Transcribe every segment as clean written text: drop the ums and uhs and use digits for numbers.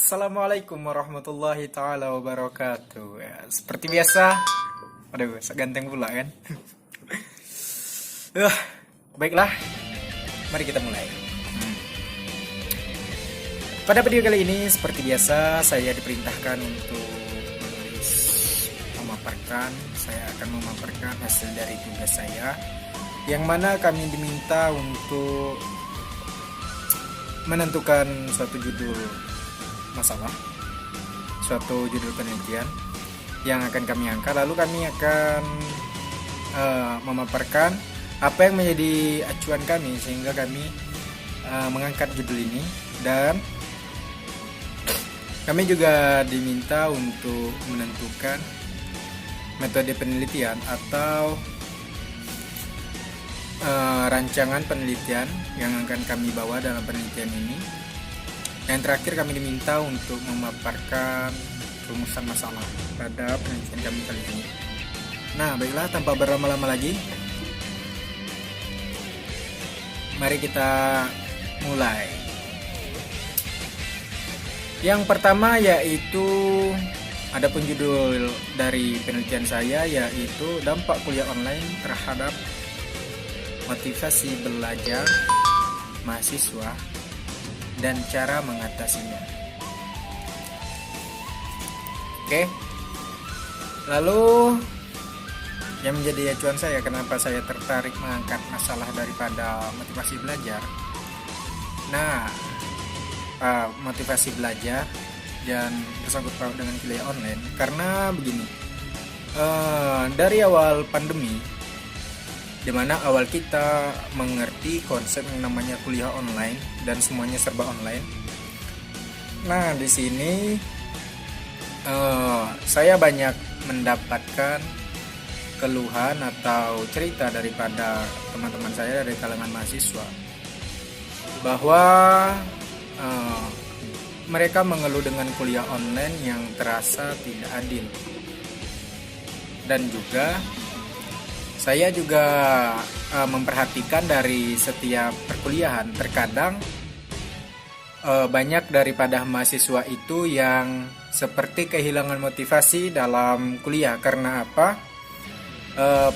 Assalamualaikum warahmatullahi taala wabarakatuh. Ya, seperti biasa, aduh, ganteng pula kan. Uh, Baiklah, mari kita mulai. Pada video kali ini, seperti biasa, saya diperintahkan untuk saya akan memaparkan hasil dari tugas saya, yang mana kami diminta untuk menentukan suatu judul masalah, suatu judul penelitian yang akan kami angkat. Lalu kami akan memaparkan apa yang menjadi acuan kami sehingga kami mengangkat judul ini. Dan kami juga diminta untuk menentukan metode penelitian atau rancangan penelitian yang akan kami bawa dalam penelitian ini. Yang terakhir, kami diminta untuk memaparkan rumusan masalah pada penelitian kami kali ini. Nah, baiklah, tanpa berlama-lama lagi, mari kita mulai. Yang pertama yaitu, adapun judul dari penelitian saya yaitu dampak kuliah online terhadap motivasi belajar mahasiswa dan cara mengatasinya. Oke. Lalu yang menjadi acuan saya, kenapa saya tertarik mengangkat masalah daripada motivasi belajar. Nah, motivasi belajar dan bersangkut paut dengan kuliah online karena begini. Dari awal pandemi, dimana awal kita mengerti konsep yang namanya kuliah online dan semuanya serba online. Nah, di sini saya banyak mendapatkan keluhan atau cerita daripada teman-teman saya dari kalangan mahasiswa bahwa mereka mengeluh dengan kuliah online yang terasa tidak adil. Dan juga saya juga memperhatikan dari setiap perkuliahan, terkadang banyak daripada mahasiswa itu yang seperti kehilangan motivasi dalam kuliah. Karena apa?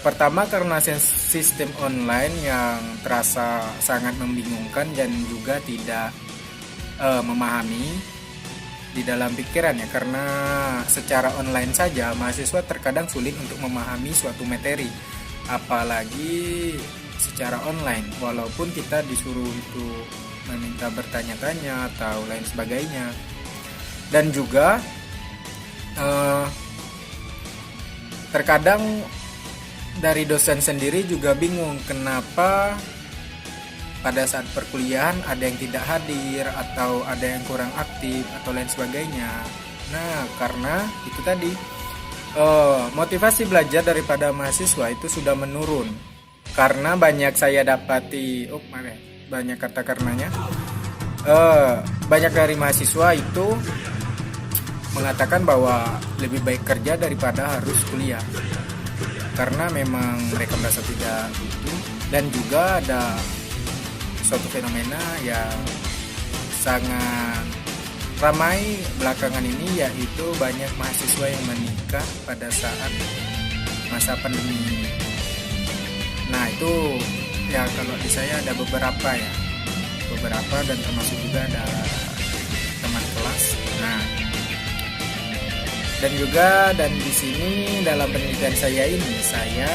Pertama, karena sistem online yang terasa sangat membingungkan dan juga tidak memahami di dalam pikirannya, karena secara online saja mahasiswa terkadang sulit untuk memahami suatu materi, apalagi secara online, walaupun kita disuruh itu meminta bertanya-tanya atau lain sebagainya. Dan juga terkadang dari dosen sendiri juga bingung kenapa pada saat perkuliahan ada yang tidak hadir atau ada yang kurang aktif atau lain sebagainya. Nah, karena itu tadi motivasi belajar daripada mahasiswa itu sudah menurun. Karena banyak saya dapati, banyak kata karenanya, banyak dari mahasiswa itu mengatakan bahwa lebih baik kerja daripada harus kuliah. Karena memang mereka merasa tidak butuh. Dan juga ada suatu fenomena yang sangat ramai belakangan ini, yaitu banyak mahasiswa yang menikah pada saat masa pandemi ini. Nah, itu ya, kalau di saya ada beberapa dan termasuk juga ada teman kelas. Nah, dan di sini dalam penelitian saya ini, saya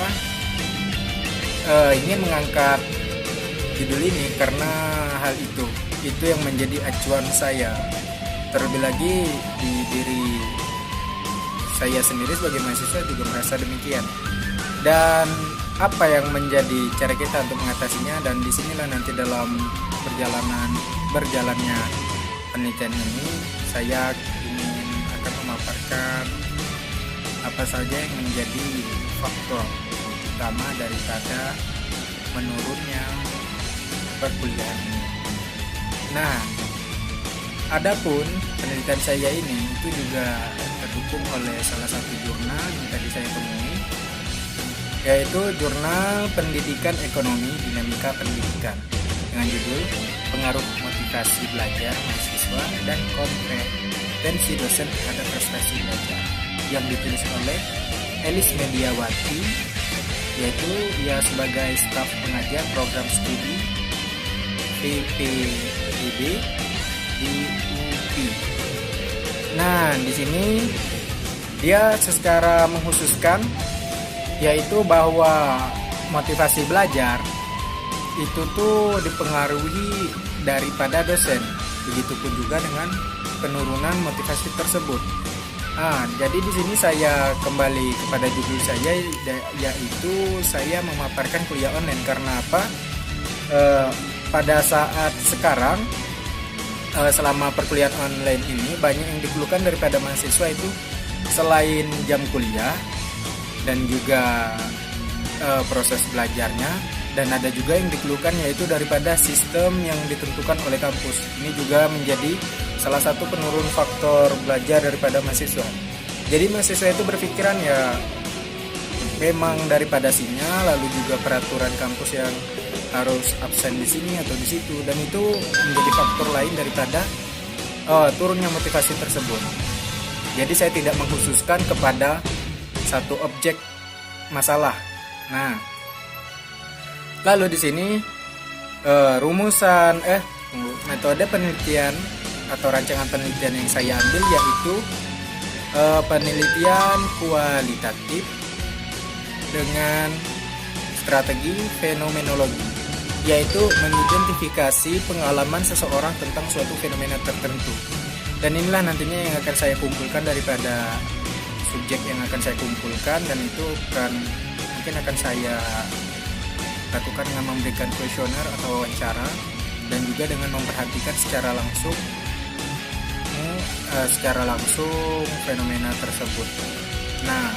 ingin mengangkat judul ini karena hal itu yang menjadi acuan saya. Terlebih lagi di diri saya sendiri sebagai mahasiswa juga merasa demikian. Dan apa yang menjadi cara kita untuk mengatasinya, dan disinilah nanti dalam berjalannya penelitian ini saya ingin akan memaparkan apa saja yang menjadi faktor utama daripada menurunnya perkuliahan ini. Nah, adapun penelitian saya ini itu juga terdukung oleh salah satu jurnal yang tadi saya temui, yaitu Jurnal Pendidikan Ekonomi Dinamika Pendidikan, dengan judul Pengaruh Motivasi Belajar Mahasiswa mahasiswa dan kompetensi dosen terhadap prestasi belajar, yang ditulis oleh Elis Mediawati, yaitu ia sebagai staf pengajar program studi PPIB di UPI. Nah, di sini dia secara mengkhususkan yaitu bahwa motivasi belajar itu tuh dipengaruhi daripada dosen. Begitupun juga dengan penurunan motivasi tersebut. Jadi di sini saya kembali kepada judul saya, yaitu saya memaparkan kuliah online. Karena apa? Pada saat sekarang, selama perkuliahan online ini, banyak yang dikeluhkan daripada mahasiswa itu selain jam kuliah dan juga proses belajarnya, dan ada juga yang dikeluhkan yaitu daripada sistem yang ditentukan oleh kampus. Ini juga menjadi salah satu penurun faktor belajar daripada mahasiswa. Jadi mahasiswa itu berpikiran ya memang daripada sinyal, lalu juga peraturan kampus yang harus absen di sini atau di situ, dan itu menjadi faktor lain daripada turunnya motivasi tersebut. Jadi saya tidak mengkhususkan kepada satu objek masalah. Nah, lalu di sini metode penelitian atau rancangan penelitian yang saya ambil yaitu penelitian kualitatif dengan strategi fenomenologi, yaitu mengidentifikasi pengalaman seseorang tentang suatu fenomena tertentu. Dan inilah nantinya yang akan saya kumpulkan daripada subjek yang akan saya kumpulkan, dan itu mungkin akan saya lakukan dengan memberikan kuesioner atau wawancara, dan juga dengan memperhatikan secara langsung fenomena tersebut. Nah,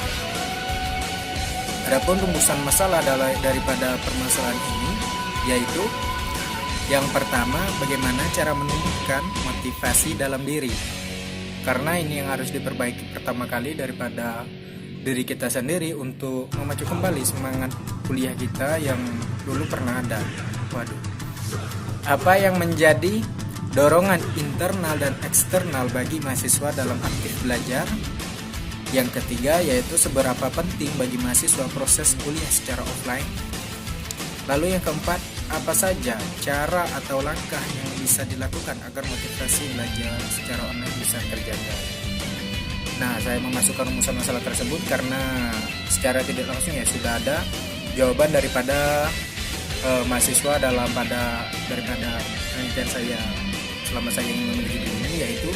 adapun rumusan masalah daripada permasalahan ini yaitu yang pertama, bagaimana cara menumbuhkan motivasi dalam diri. Karena ini yang harus diperbaiki pertama kali daripada diri kita sendiri untuk memacu kembali semangat kuliah kita yang dulu pernah ada. Apa yang menjadi dorongan internal dan eksternal bagi mahasiswa dalam aktif belajar? Yang ketiga yaitu seberapa penting bagi mahasiswa proses kuliah secara offline. Lalu yang keempat, apa saja cara atau langkah yang bisa dilakukan agar motivasi belajar secara online bisa terjaga. Nah, saya memasukkan rumusan masalah tersebut karena secara tidak langsung ya sudah ada jawaban daripada mahasiswa daripada penelitian saya selama saya ingin memiliki ini, yaitu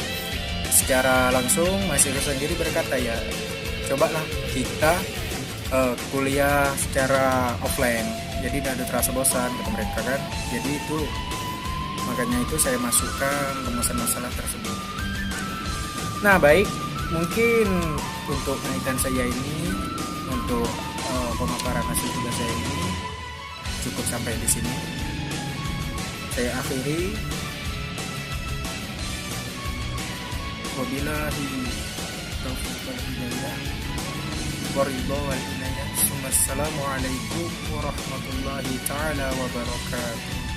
secara langsung mahasiswa sendiri berkata ya cobalah kita kuliah secara offline, jadi tidak ada terasa bosan kata mereka kan. Jadi itu makanya itu saya masukkan rumusan masalah tersebut. Nah baik, mungkin untuk penelitian saya ini, untuk pemaparan hasil tugas saya ini cukup sampai di sini. Saya akhiri. Wabillahi taufiq wal hidayah. Waridho wal inayah. Assalamualaikum warahmatullahi taala wabarakatuh.